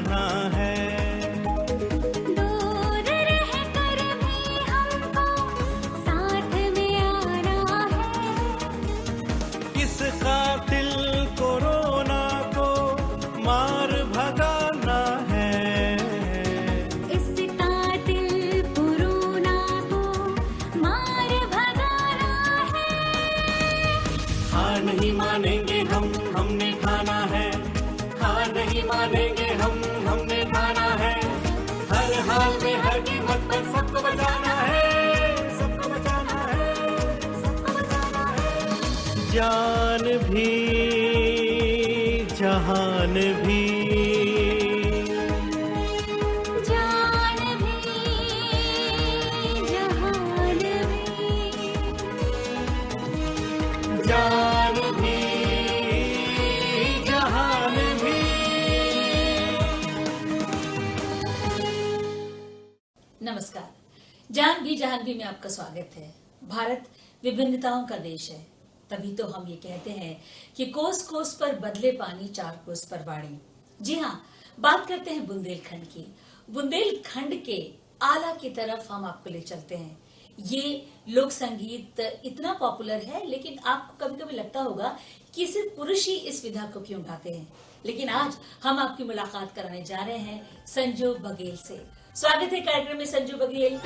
निभाना है। दूर रहकर भी हमको साथ में आना है। इस कातिल कोरोना को मार भगाना है। इस कातिल कोरोना को मार भगाना है। हार नहीं मानेंगे हमने ठाना है। हार नहीं मानेंगे हमने ठाना है। हर हाल में हर कीमत पर सबको बचाना है। सबको बचाना है। सबको बचाना है। जान भी जहान भी जान भी जहान भी जान भी जहान भी। नमस्कार। जान भी में आपका स्वागत है। भारत विभिन्नताओं का देश है, तभी तो हम ये कहते हैं कि कोस कोस पर बदले पानी, चार कोस पर वाणी। जी हाँ, बात करते हैं बुंदेलखंड की। बुंदेलखंड के आला की तरफ हम आपको ले चलते हैं। ये लोक संगीत इतना पॉपुलर है, लेकिन आपको कभी कभी लगता होगा कि सिर्फ पुरुष ही इस विधा को क्यों गाते हैं। लेकिन आज हम आपकी मुलाकात कराने जा रहे हैं संजू बघेल से। स्वागत है कार्यक्रम में संजू बघेल।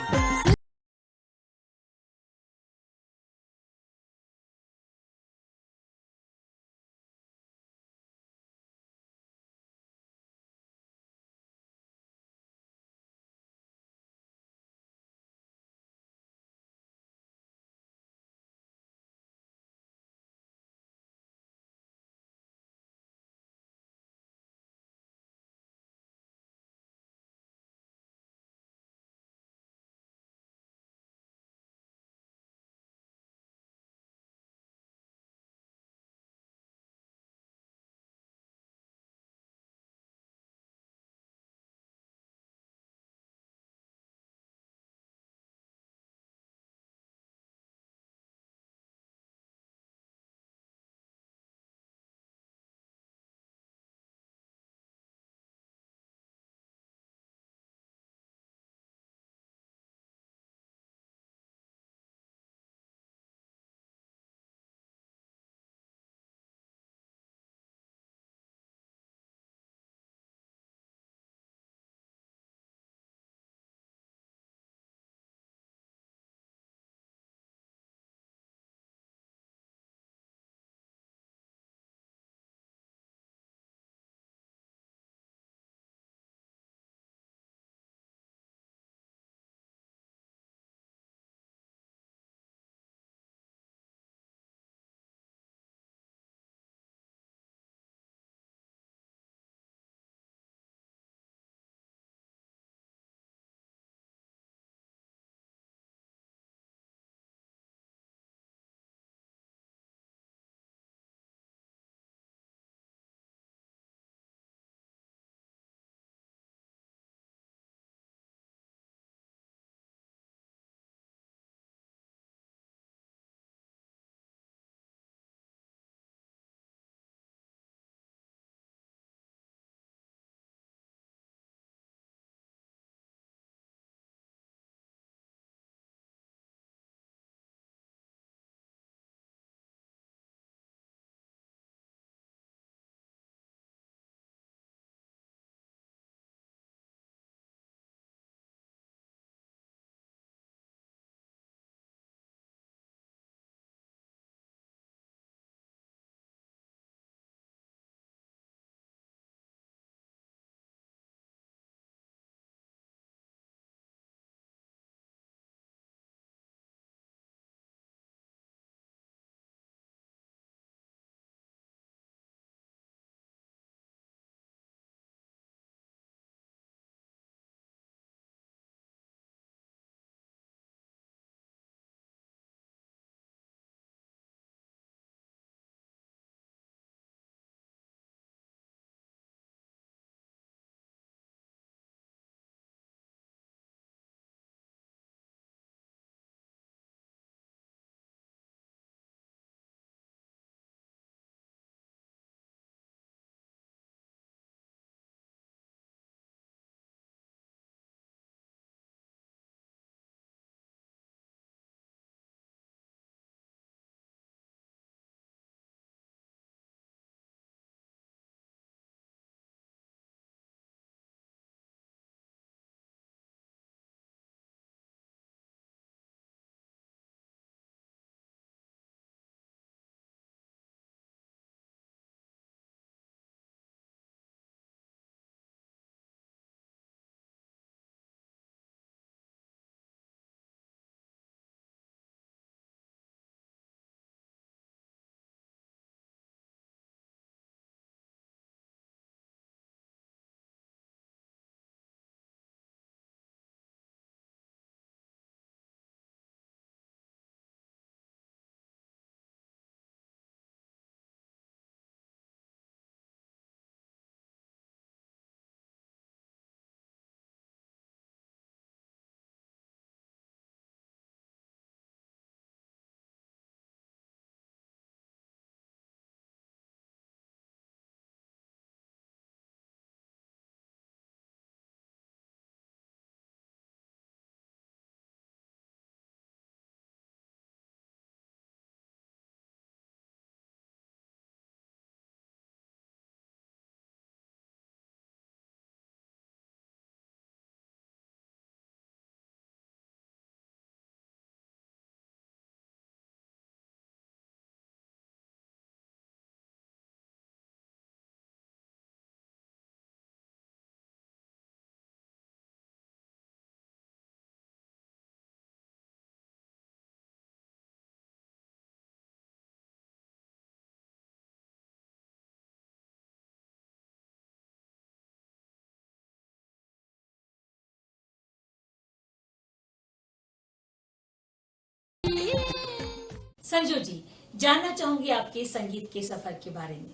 संजू जी, जानना चाहूंगी आपके संगीत के सफर के बारे में।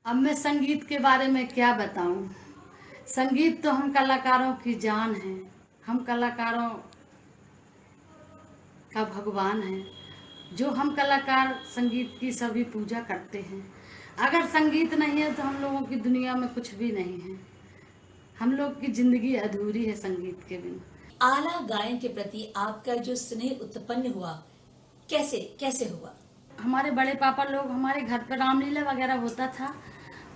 अब मैं संगीत के बारे में क्या बताऊं। संगीत तो हम कलाकारों की जान है, हम कलाकारों का भगवान है। जो हम कलाकार संगीत की सभी पूजा करते हैं। अगर संगीत नहीं है तो हम लोगों की दुनिया में कुछ भी नहीं है। हम लोग की जिंदगी अधूरी है संगीत के बिना। आला गायन के प्रति आपका जो स्नेह उत्पन्न हुआ, कैसे हुआ? हमारे बड़े पापा लोग, हमारे घर पर रामलीला वगैरह होता था,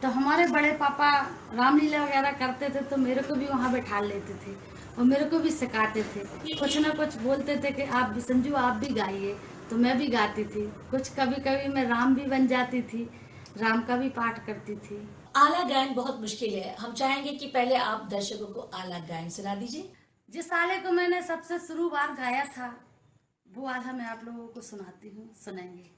तो हमारे बड़े पापा रामलीला वगैरह करते थे तो मेरे को भी वहाँ बैठा लेते थे और मेरे को भी सिखाते थे। कुछ ना कुछ बोलते थे कि आप भी संजू, आप भी गाइए, तो मैं भी गाती थी। कुछ कभी कभी मैं राम भी बन जाती थी, राम का भी पाठ करती थी। आला गायन बहुत मुश्किल है, हम चाहेंगे कि पहले आप दर्शकों को आला गायन सुना दीजिए। जिस आले को मैंने सबसे शुरू बार गाया था वो आला मैं आप लोगों को सुनाती हूँ, सुनेंगे।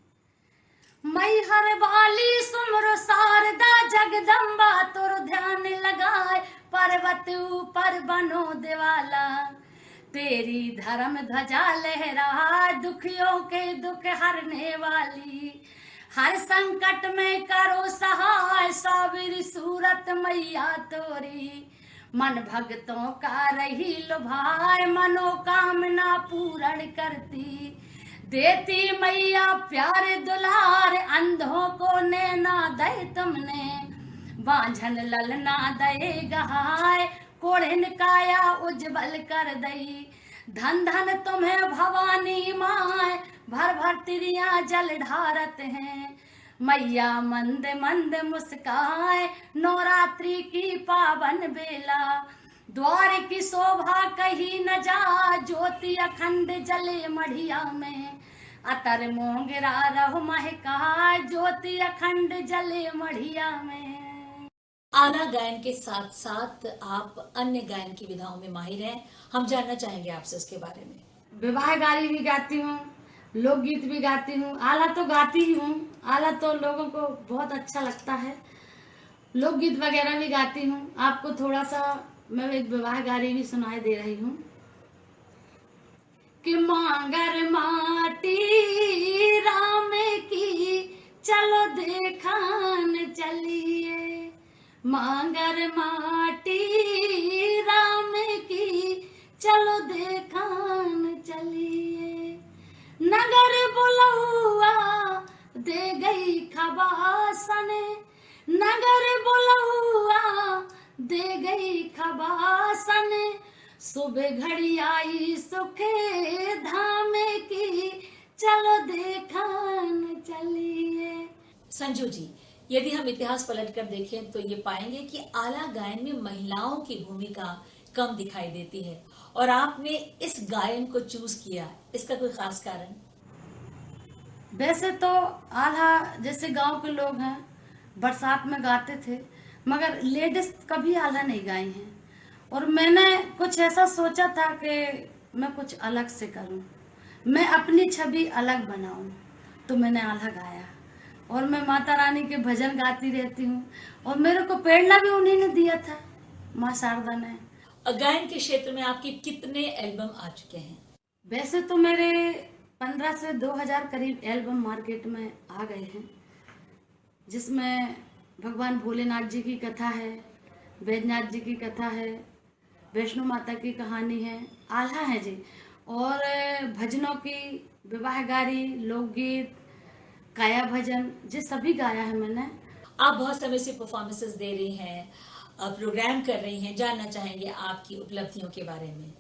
मई हर बाली सुमरो शारदा जगदम्बा, तोर ध्यान लगाए पर्वत ऊपर बनो देवाला, तेरी धर्म ध्वजा लहरा दुखियों के दुख हरने वाली, हर संकट में करो सहाय साविरी सूरत मैया तोरी, मन भक्तों का रही लुभाए मनोकामना पूर्ण करती, देती मैया प्यार दुलार अंधों को नैना दे तुमने, बांझन ललना दे गहाय कोढ़िन काया उज्जवल कर दई, धन धन तुम्हें भवानी माय भर भर तिरिया जल ढारत हैं, मैया मंद मंद मुस्काए नवरात्रि की पावन बेला, द्वार की शोभा कहीं न जा ज्योति अखंड जले मढ़िया में, अतर मोंगरा रहो महका ज्योति अखंड जले मढ़िया में। आला गायन के साथ साथ आप अन्य गायन की विधाओं में माहिर हैं, हम जानना चाहेंगे आपसे उसके बारे में। विवाह गारी भी गाती हूँ, लोकगीत भी गाती हूँ, आला तो गाती ही हूँ। आला तो लोगों को बहुत अच्छा लगता है। लोकगीत वगैरह भी गाती हूँ। आपको थोड़ा सा मैं एक विवाह गारी भी सुनाई दे रही हूँ कि मांगर माटी राम की चलो देखान चलिए, मांगर माटी राम की चलो देखान चलिए, नगर बुलहुआ दे गई खबासन, नगर बुलहुआ दे गई खबासन, सुबह घड़ी आई सुखे धाम की चलो देखान चलिए। संजू जी, यदि हम इतिहास पलट कर देखें तो ये पाएंगे कि आला गायन में महिलाओं की भूमिका कम दिखाई देती है और आपने इस गायन को चूज किया, इसका कोई खास कारण? वैसे तो आला जैसे गांव के लोग हैं बरसात में गाते थे, मगर लेडीज कभी आला नहीं गाई हैं, और मैंने कुछ ऐसा सोचा था कि मैं कुछ अलग से करूं, मैं अपनी छवि अलग बनाऊं, तो मैंने आला गाया। और मैं माता रानी के भजन गाती रहती हूँ और मेरे को प्रेरणा भी उन्हीं ने दिया था, माँ शारदा ने। गायन के क्षेत्र में आपके कितने एल्बम आ चुके हैं? वैसे तो मेरे 15 से 2000 करीब एल्बम मार्केट में आ गए हैं, जिसमें भगवान भोलेनाथ जी की कथा है, वैद्यनाथ जी की कथा है, वैष्णो माता की कहानी है, आल्हा है जी, और भजनों की, विवाह गारी, लोकगीत, काया भजन, जी सभी गाया है मैंने। आप बहुत समय से परफॉर्मेंसेस दे रही हैं, प्रोग्राम कर रही हैं, जानना चाहेंगे आपकी उपलब्धियों के बारे में।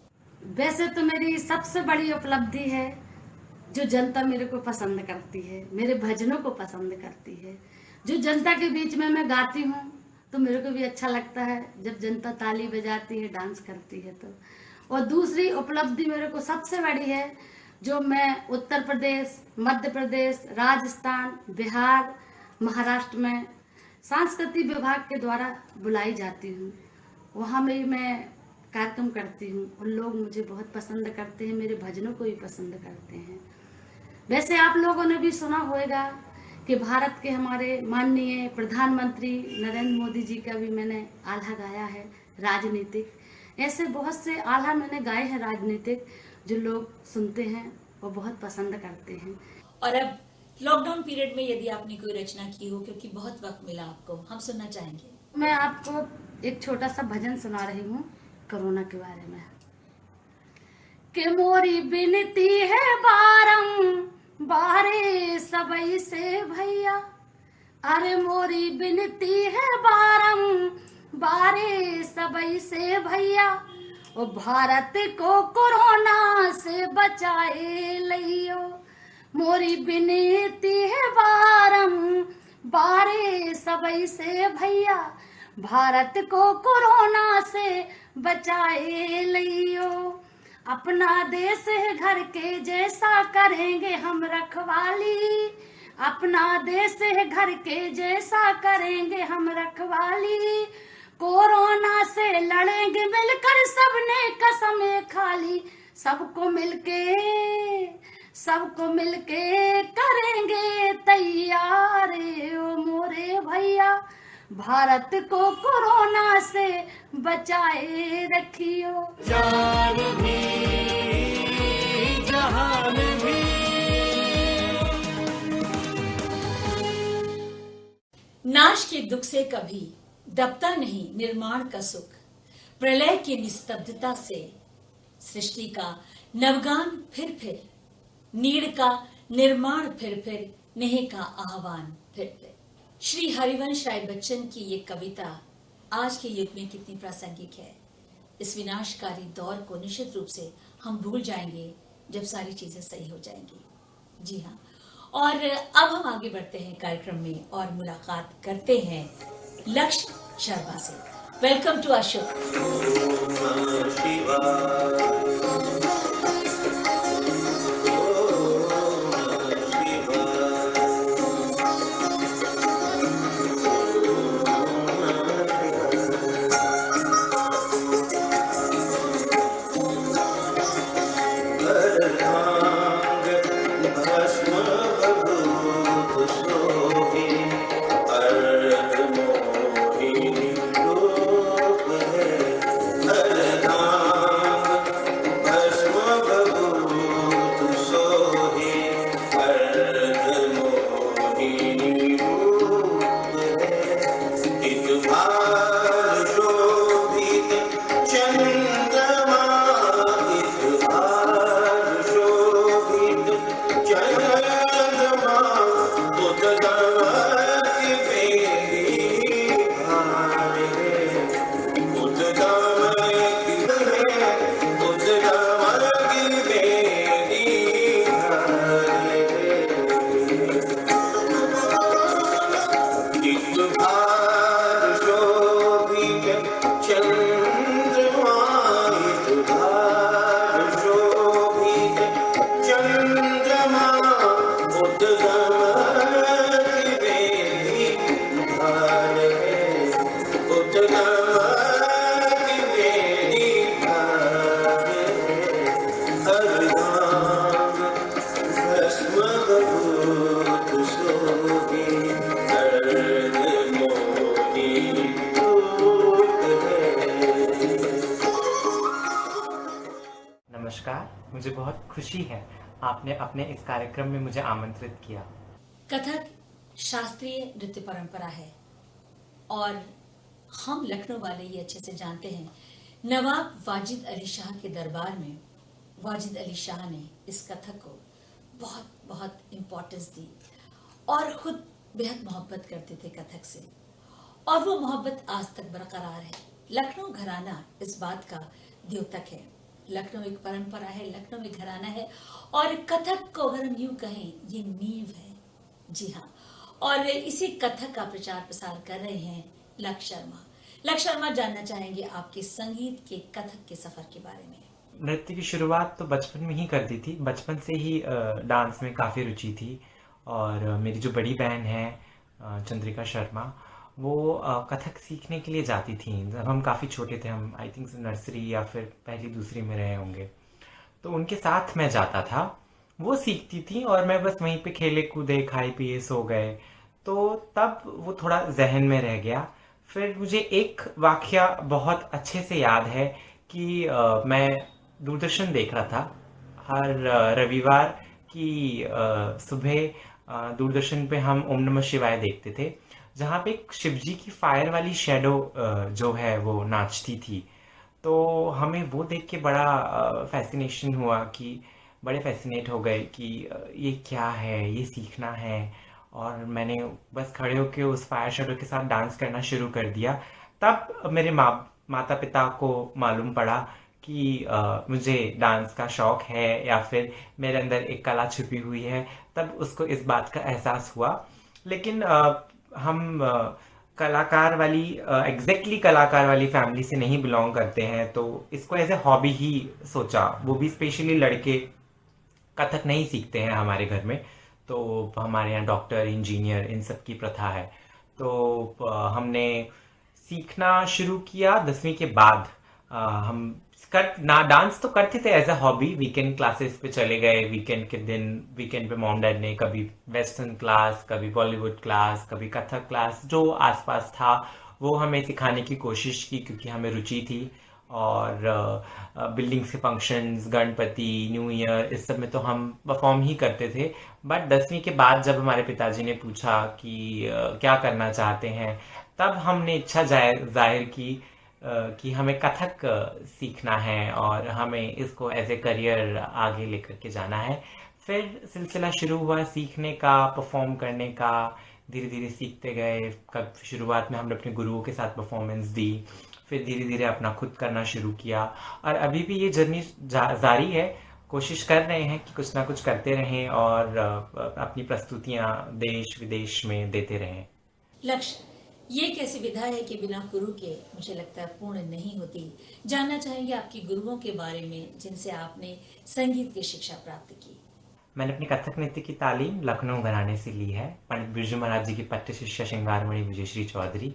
वैसे तो मेरी सबसे बड़ी उपलब्धि है जो जनता मेरे को पसंद करती है, मेरे भजनों को पसंद करती है। जो जनता के बीच में मैं गाती हूँ तो मेरे को भी अच्छा लगता है जब जनता ताली बजाती है, डांस करती है तो। और दूसरी उपलब्धि मेरे को सबसे बड़ी है जो मैं उत्तर प्रदेश, मध्य प्रदेश, राजस्थान, बिहार, महाराष्ट्र में सांस्कृतिक विभाग के द्वारा बुलाई जाती हूँ, वहाँ में मैं कार्यक्रम करती हूँ और लोग मुझे बहुत पसंद करते हैं, मेरे भजनों को भी पसंद करते हैं। वैसे आप लोगों ने भी सुना होगा कि भारत के हमारे माननीय प्रधानमंत्री नरेंद्र मोदी जी का भी मैंने आल्हा गाया है, राजनीतिक। ऐसे बहुत से आल्हा मैंने गाए हैं राजनीतिक जो लोग सुनते हैं वो बहुत पसंद करते हैं। और अब लॉकडाउन पीरियड में यदि आपने कोई रचना की हो, क्योंकि बहुत वक्त मिला आपको, हम सुनना चाहेंगे। मैं आपको एक छोटा सा भजन सुना रही हूँ कोरोना के बारे में। कि मोरी बिनती है बारे सबई से भैया, अरे मोरी बिनती है बारे सबई से भैया, ओ भारत को कोरोना से बचाए लियो। मोरी बिनती है बारे सबई से भैया, भारत को कोरोना से बचाए लियो। अपना देश है घर के जैसा करेंगे हम रखवाली, अपना देश है घर के जैसा करेंगे हम रखवाली। कोरोना से लड़ेंगे मिलकर, सबने कसमें खा ली, सबको मिलके करेंगे तैयार ओ मोरे भैया, भारत को कोरोना से बचाए रखियो। जान भी जहान भी। नाश के दुख से कभी दबता नहीं निर्माण का सुख, प्रलय की निस्तब्धता से सृष्टि का नवगान फिर, नीड़ का निर्माण फिर, नेह का आह्वान फिर। श्री हरिवंश राय बच्चन की ये कविता आज के युग में कितनी प्रासंगिक है। इस विनाशकारी दौर को निश्चित रूप से हम भूल जाएंगे जब सारी चीजें सही हो जाएंगी। जी हाँ, और अब हम आगे बढ़ते हैं कार्यक्रम में और मुलाकात करते हैं लक्ष्य शर्मा से। Welcome to our show. नमस्कार, मुझे बहुत खुशी है आपने अपने इस कार्यक्रम में मुझे आमंत्रित किया। कथक शास्त्रीय नृत्य परंपरा है और हम लखनऊ वाले ये अच्छे से जानते हैं। नवाब वाजिद अली शाह के दरबार में वाजिद अली शाह ने इस कथक को बहुत बहुत इम्पोर्टेंस दी और खुद बेहद मोहब्बत करते थे कथक से, और वो मोहब्बत आज तक बरकरार है। लखनऊ घराना इस बात का द्योतक है। लखनऊ एक परंपरा है, लखनऊ एक घराना है, और कथक को अगर हम यूं कहें ये नींव है। जी हाँ, और इसी कथक का प्रचार प्रसार कर रहे हैं लक्ष्य शर्मा। लक्ष्य शर्मा, जानना चाहेंगे आपके संगीत के कथक के सफर के बारे में। नृत्य की शुरुआत तो बचपन में ही कर दी थी। बचपन से ही डांस में काफ़ी रुचि थी, और मेरी जो बड़ी बहन है चंद्रिका शर्मा, वो कथक सीखने के लिए जाती थी जब हम काफ़ी छोटे थे। हम आई थिंक नर्सरी या फिर पहली दूसरी में रहे होंगे, तो उनके साथ मैं जाता था। वो सीखती थी और मैं बस वहीं पे खेले कूदे, खाए पिए, सो गए। तो तब वो थोड़ा जहन में रह गया। फिर मुझे एक वाकया बहुत अच्छे से याद है कि मैं दूरदर्शन देख रहा था हर रविवार की सुबह दूरदर्शन पे हम ओम नमः शिवाय देखते थे, जहाँ पे एक शिव जी की फायर वाली शैडो जो है वो नाचती थी। तो हमें वो देख के बड़ा फैसिनेशन हुआ कि बड़े फैसिनेट हो गए कि ये क्या है, ये सीखना है। और मैंने बस खड़े होके उस फायर शैडो के साथ डांस करना शुरू कर दिया। तब मेरे माता पिता को मालूम पड़ा कि मुझे डांस का शौक है या फिर मेरे अंदर एक कला छुपी हुई है। तब उसको इस बात का एहसास हुआ। लेकिन हम कलाकार वाली एग्जैक्टली कलाकार वाली फैमिली से नहीं बिलोंग करते हैं, तो इसको एज ए हॉबी ही सोचा। वो भी स्पेशली लड़के कथक नहीं सीखते हैं हमारे घर में। तो हमारे यहाँ डॉक्टर, इंजीनियर, इन सब की प्रथा है। तो हमने सीखना शुरू किया 10वीं के बाद। हम डांस तो करते थे as a hobby. Weekend classes पे चले गए, वीकेंड के दिन वीकेंड पे मॉम डैड ने कभी वेस्टर्न क्लास, कभी बॉलीवुड क्लास, कभी कथक क्लास, जो आसपास था वो हमें सिखाने की कोशिश की, क्योंकि हमें रुचि थी। और बिल्डिंग्स के फंक्शंस, गणपति, न्यू ईयर, इस सब में तो हम परफॉर्म ही करते थे। बट 10वीं के बाद जब हमारे पिताजी ने पूछा कि क्या करना चाहते हैं, तब हमने इच्छा जाहिर की कि हमें कथक सीखना है और हमें इसको एज ए करियर आगे लेकर के जाना है। फिर सिलसिला शुरू हुआ सीखने का, परफॉर्म करने का। धीरे धीरे सीखते गए। कब शुरुआत में हमने अपने गुरुओं के साथ परफॉर्मेंस दी, फिर धीरे धीरे अपना खुद करना शुरू किया। और अभी भी ये जर्नी जारी है। कोशिश कर रहे हैं कि कुछ ना कुछ करते रहें और अपनी प्रस्तुतियां देश विदेश में देते रहें। लक्ष्य, ये एक ऐसी विधा है कि बिना गुरु के मुझे लगता है पूर्ण नहीं होती। जानना चाहेंगे आपके गुरुओं के बारे में जिनसे आपने संगीत की शिक्षा प्राप्त की। मैंने अपनी कथक नृत्य की तालीम लखनऊ घराने से ली है। पंडित बिरजू महाराज जी की पट्ट शिष्या श्रृंगारमणि विजयश्री चौधरी।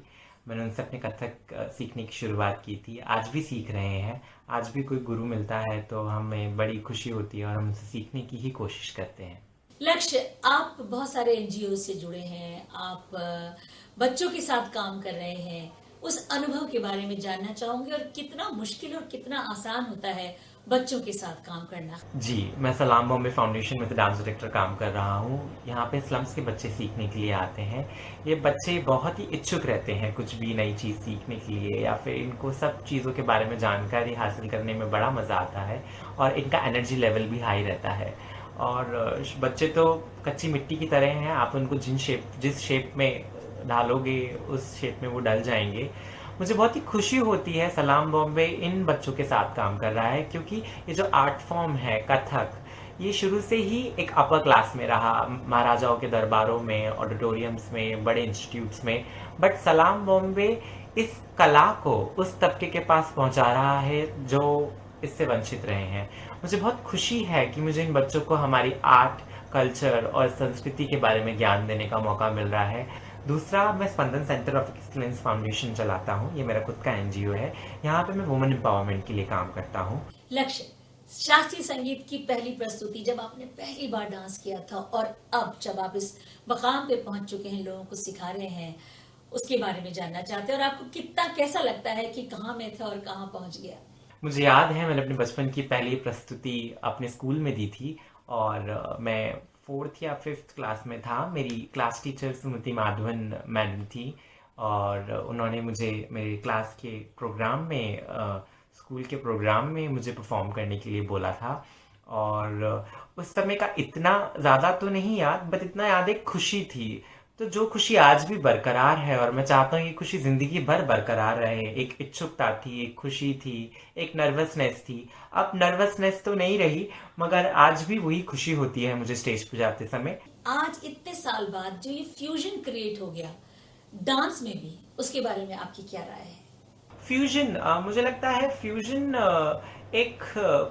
मैंने उनसे अपने कथक सीखने की शुरुआत की थी। आज भी सीख रहे हैं। आज भी कोई गुरु मिलता है तो हमें बड़ी खुशी होती है और हम उनसे सीखने की ही कोशिश करते हैं। लक्ष्य, आप बहुत सारे एनजीओ से जुड़े हैं, आप बच्चों के साथ काम कर रहे हैं। उस अनुभव के बारे में जानना चाहूंगी और कितना मुश्किल और कितना आसान होता है बच्चों के साथ काम करना। जी, मैं सलाम बॉम्बे फाउंडेशन में डांस डायरेक्टर काम कर रहा हूँ। यहाँ पे स्लम्स के बच्चे सीखने के लिए आते हैं। ये बच्चे बहुत ही इच्छुक रहते हैं कुछ भी नई चीज़ सीखने के लिए, या फिर इनको सब चीज़ों के बारे में जानकारी हासिल करने में बड़ा मज़ा आता है और इनका एनर्जी लेवल भी हाई रहता है। और बच्चे तो कच्ची मिट्टी की तरह हैं। आप उनको जिस शेप में डालोगे उस शेप में वो डल जाएंगे। मुझे बहुत ही खुशी होती है सलाम बॉम्बे इन बच्चों के साथ काम कर रहा है, क्योंकि ये जो आर्ट फॉर्म है कथक, ये शुरू से ही एक अपर क्लास में रहा, महाराजाओं के दरबारों में, ऑडिटोरियम्स में, बड़े इंस्टीट्यूट्स में। बट सलाम बॉम्बे इस कला को उस तबके के पास पहुंचा रहा है जो इससे वंचित रहे हैं। मुझे बहुत खुशी है कि मुझे इन बच्चों को हमारी आर्ट, कल्चर और संस्कृति के बारे में ज्ञान देने का मौका मिल रहा है। दूसरा, मैं स्पंदन सेंटर ऑफ एक्सीलेंस फाउंडेशन चलाता हूँ। ये मेरा खुद का एनजीओ है। यहाँ पे मैं वुमेन एम्पावरमेंट के लिए काम करता हूँ। लक्ष्य, शास्त्रीय संगीत की पहली प्रस्तुति जब आपने पहली बार डांस किया था और अब जब आप इस मकाम पे पहुंच चुके हैं, लोगों को सिखा रहे हैं, उसके बारे में जानना चाहते हैं। और आपको कितना कैसा लगता है कि कहाँ में था और कहाँ पहुंच गया? मुझे याद है मैंने अपने बचपन की पहली प्रस्तुति अपने स्कूल में दी थी और मैं 4th या 5th क्लास में था। मेरी क्लास टीचर सुमति माधवन मैडम थी और उन्होंने मुझे मेरे क्लास के प्रोग्राम में, स्कूल के प्रोग्राम में मुझे परफॉर्म करने के लिए बोला था। और उस समय का इतना ज़्यादा तो नहीं याद, बट इतना याद एक खुशी थी, तो जो खुशी आज भी बरकरार है और मैं चाहता हूँ ये खुशी ज़िंदगी भर बरकरार रहे। एक इच्छुकता थी, एक खुशी थी, एक नर्वसनेस थी। अब नर्वसनेस तो नहीं रही, मगर आज भी वही खुशी होती है मुझे स्टेज पे जाते समय। आज इतने साल बाद जो ये फ्यूजन क्रिएट हो गया डांस में भी, उसके बारे में आपकी क्या राय है? फ्यूजन, मुझे लगता है फ्यूजन एक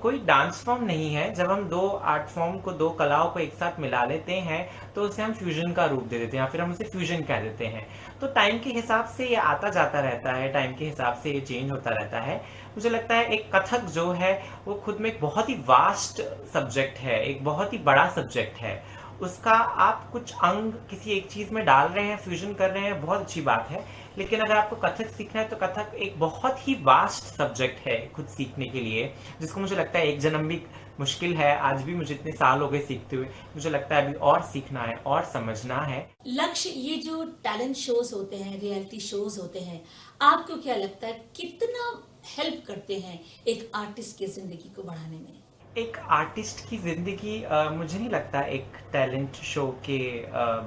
कोई डांस फॉर्म नहीं है। जब हम दो आर्ट फॉर्म को, दो कलाओं को एक साथ मिला लेते हैं तो उसे हम फ्यूजन का रूप दे देते हैं या फिर हम उसे फ्यूजन कह देते हैं। तो टाइम के हिसाब से ये आता जाता रहता है, टाइम के हिसाब से ये चेंज होता रहता है। मुझे लगता है एक कथक जो है वो खुद में एक बहुत ही वास्ट सब्जेक्ट है, एक बहुत ही बड़ा सब्जेक्ट है। उसका आप कुछ अंग किसी एक चीज़ में डाल रहे हैं, फ्यूजन कर रहे हैं, बहुत अच्छी बात है। लेकिन अगर आपको कथक सीखना है तो कथक एक बहुत ही वास्ट सब्जेक्ट है खुद सीखने के लिए, जिसको मुझे लगता है एक जन्म भी मुश्किल है। आज भी मुझे इतने साल हो गए सीखते हुए, मुझे लगता है अभी और सीखना है और समझना है। लक्ष्य, ये जो टैलेंट शोज होते हैं, रियलिटी शोज होते हैं, आपको क्या लगता है कितना हेल्प करते हैं एक आर्टिस्ट की जिंदगी को बढ़ाने में? एक आर्टिस्ट की ज़िंदगी मुझे नहीं लगता एक टैलेंट शो के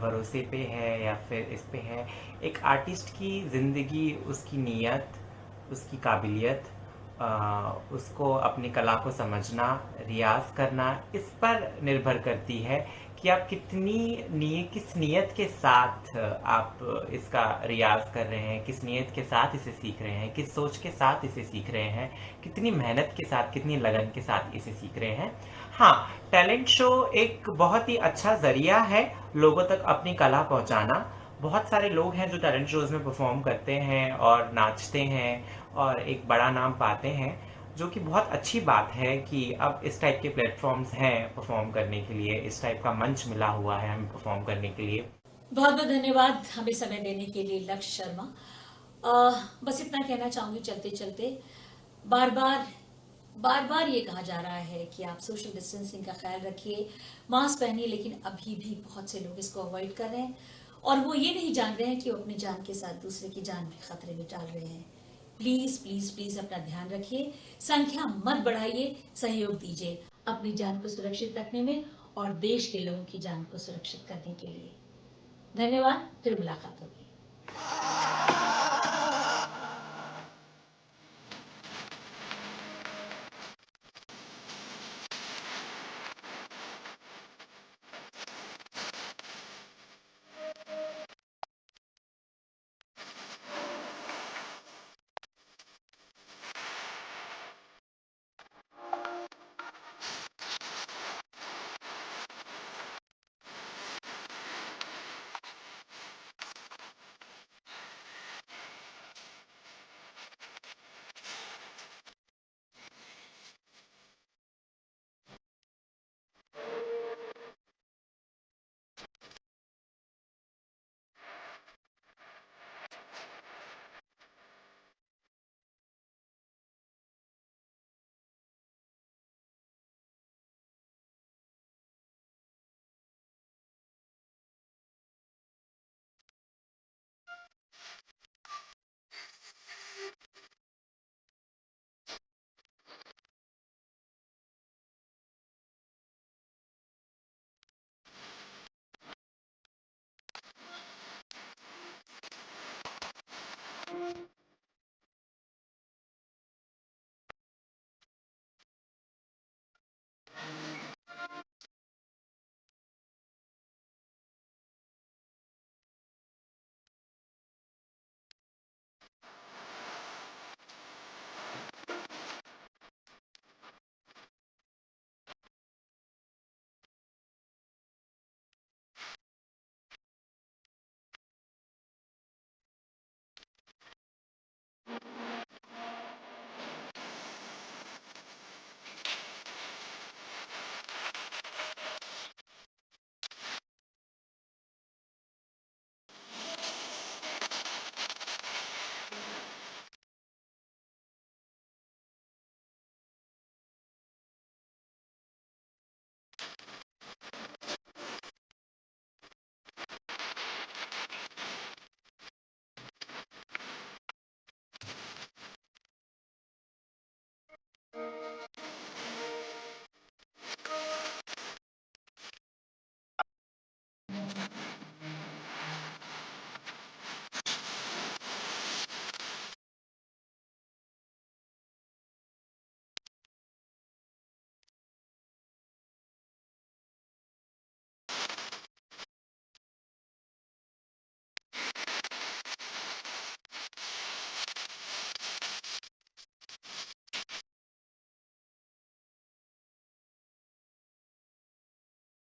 भरोसे पे है या फिर इस पे है। एक आर्टिस्ट की ज़िंदगी उसकी नीयत, उसकी काबिलियत, उसको अपनी कला को समझना, रियाज़ करना, इस पर निर्भर करती है कि आप किस नीयत के साथ आप इसका रियाज़ कर रहे हैं, किस नीयत के साथ इसे सीख रहे हैं, किस सोच के साथ इसे सीख रहे हैं, कितनी मेहनत के साथ, कितनी लगन के साथ इसे सीख रहे हैं। हाँ, टैलेंट शो एक बहुत ही अच्छा ज़रिया है लोगों तक अपनी कला पहुँचाना। बहुत सारे लोग हैं जो टैलेंट शोज़ में परफ़ॉर्म करते हैं और नाचते हैं और एक बड़ा नाम पाते हैं, जो कि बहुत अच्छी बात है कि अब इस टाइप के प्लेटफ़ॉर्म्स हैं परफ़ॉर्म करने के लिए, इस टाइप का मंच मिला हुआ है हमें परफ़ॉर्म करने के लिए। बहुत बहुत धन्यवाद हमें समय देने के लिए लक्ष्य शर्मा। बस इतना कहना चाहूंगी चलते चलते, बार बार बार बार ये कहा जा रहा है कि आप सोशल डिस्टेंसिंग का ख्याल रखिए, मास्क पहनिए, लेकिन अभी भी बहुत से लोग इसको अवॉइड कर रहे हैं और वो ये नहीं जान रहे हैं कि वो अपनी जान के साथ दूसरे की जान भी खतरे में डाल रहे हैं। प्लीज प्लीज प्लीज अपना ध्यान रखिए, संख्या मत बढ़ाइए, सहयोग दीजिए अपनी जान को सुरक्षित रखने में और देश के लोगों की जान को सुरक्षित करने के लिए। धन्यवाद, फिर मुलाकात होगी।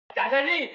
दादाजी